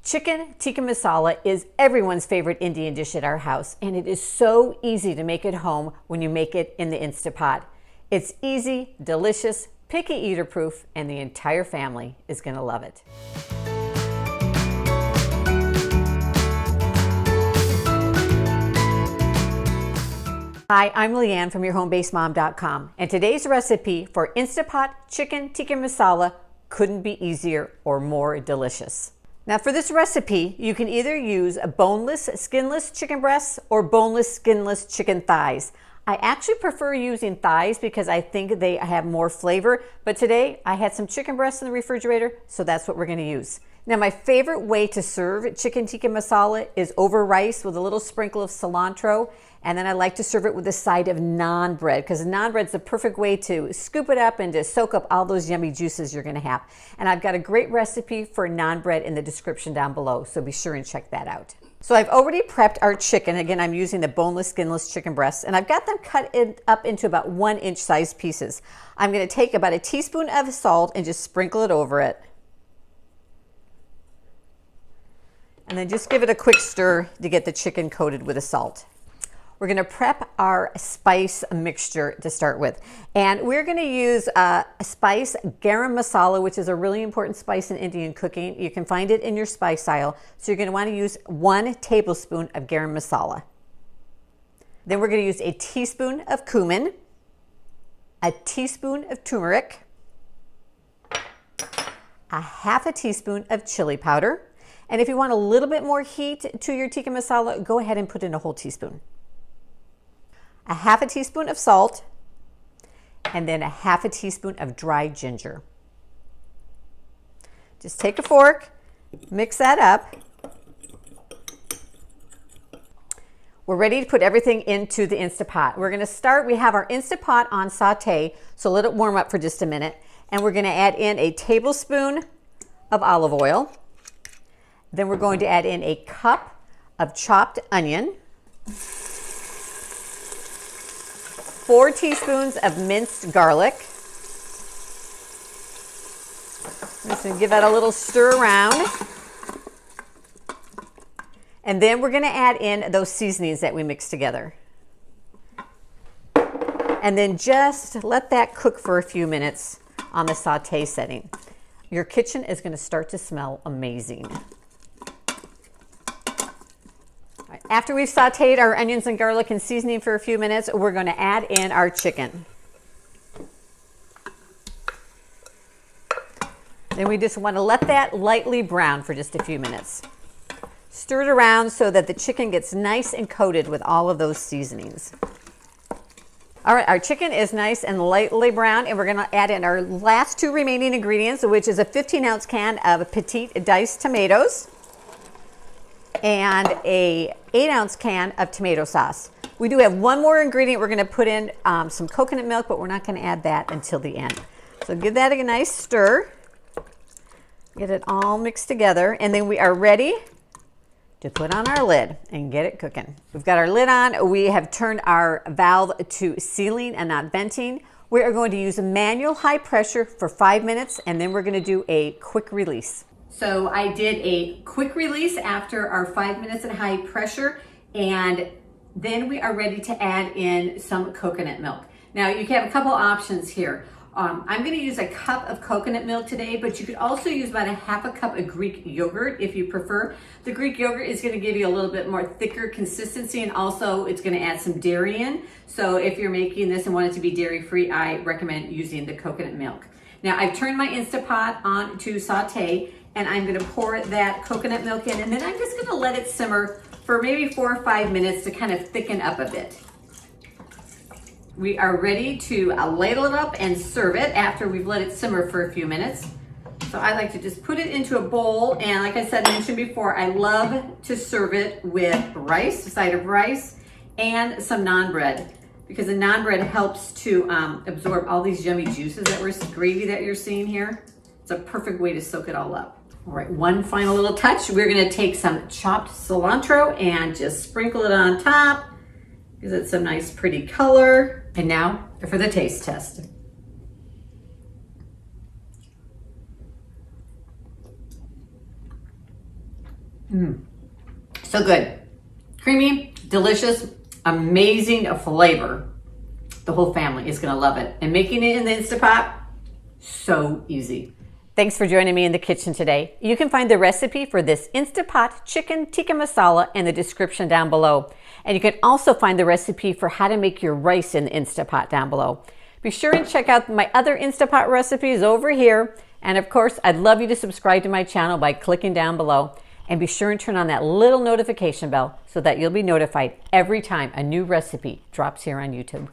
Chicken tikka masala is everyone's favorite Indian dish at our house, and it is so easy to make at home when you make it in the Instapot. It's easy, delicious, picky eater proof, and the entire family is going to love it. Hi, I'm Leanne from YourHomeBasedMom.com, and today's recipe for Instapot chicken tikka masala couldn't be easier or more delicious. Now for this recipe, you can either use boneless, skinless chicken breasts or boneless, skinless chicken thighs. I actually prefer using thighs because I think they have more flavor, but today I had some chicken breasts in the refrigerator, so that's what we're going to use. Now my favorite way to serve chicken tikka masala is over rice with a little sprinkle of cilantro, and then I like to serve it with a side of naan bread because naan bread's the perfect way to scoop it up and to soak up all those yummy juices you're going to have. And I've got a great recipe for naan bread in the description down below, so be sure and check that out. So I've already prepped our chicken. Again, I'm using the boneless, skinless chicken breasts, and I've got them cut up into about 1-inch size pieces. I'm going to take about a teaspoon of salt and just sprinkle it over it. And then just give it a quick stir to get the chicken coated with the salt. We're going to prep our spice mixture to start with. And we're going to use a spice, garam masala, which is a really important spice in Indian cooking. You can find it in your spice aisle. So you're going to want to use 1 tablespoon of garam masala. Then we're going to use a teaspoon of cumin, a teaspoon of turmeric, a half a teaspoon of chili powder. And if you want a little bit more heat to your tikka masala, go ahead and put in a whole teaspoon. A half a teaspoon of salt, and then a half a teaspoon of dried ginger. Just take a fork, mix that up. We're ready to put everything into the Instapot. We're going to start, we have our Instapot on saute, so let it warm up for just a minute. And we're going to add in a tablespoon of olive oil. Then we're going to add in a cup of chopped onion, 4 teaspoons of minced garlic. I'm just going to give that a little stir around. And then we're going to add in those seasonings that we mixed together. And then just let that cook for a few minutes on the saute setting. Your kitchen is going to start to smell amazing. After we've sauteed our onions and garlic and seasoning for a few minutes, we're going to add in our chicken. Then we just want to let that lightly brown for just a few minutes. Stir it around so that the chicken gets nice and coated with all of those seasonings. All right, our chicken is nice and lightly brown, and we're going to add in our last 2 remaining ingredients, which is a 15-ounce can of petite diced tomatoes and a 8-ounce can of tomato sauce. We do have one more ingredient. We're going to put in some coconut milk, but we're not going to add that until the end. So give that a nice stir. Get it all mixed together, and then we are ready to put on our lid and get it cooking. We've got our lid on. We have turned our valve to sealing and not venting. We are going to use manual high pressure for 5 minutes, and then we're going to do a quick release. So I did a quick release after our 5 minutes at high pressure, and then we are ready to add in some coconut milk. Now you can have a couple options here. I'm going to use a cup of coconut milk today, but you could also use about a half a cup of Greek yogurt if you prefer. The Greek yogurt is going to give you a little bit more thicker consistency, and also it's going to add some dairy in. So if you're making this and want it to be dairy free, I recommend using the coconut milk. Now I've turned my Instapot on to saute, and I'm going to pour that coconut milk in, and then I'm just going to let it simmer for maybe 4 or 5 minutes to kind of thicken up a bit. We are ready to ladle it up and serve it after we've let it simmer for a few minutes. So I like to just put it into a bowl, and like I mentioned before, I love to serve it with rice, a side of rice, and some naan bread, because the naan bread helps to absorb all these yummy juices gravy that you're seeing here. It's a perfect way to soak it all up. All right, one final little touch. We're gonna take some chopped cilantro and just sprinkle it on top, gives it some nice pretty color. And now for the taste test. So good. Creamy, delicious, amazing flavor. The whole family is going to love it. And making it in the Instapot, so easy. Thanks for joining me in the kitchen today. You can find the recipe for this Instapot chicken tikka masala in the description down below. And you can also find the recipe for how to make your rice in the Instapot down below. Be sure and check out my other Instapot recipes over here. And of course, I'd love you to subscribe to my channel by clicking down below. And be sure and turn on that little notification bell so that you'll be notified every time a new recipe drops here on YouTube.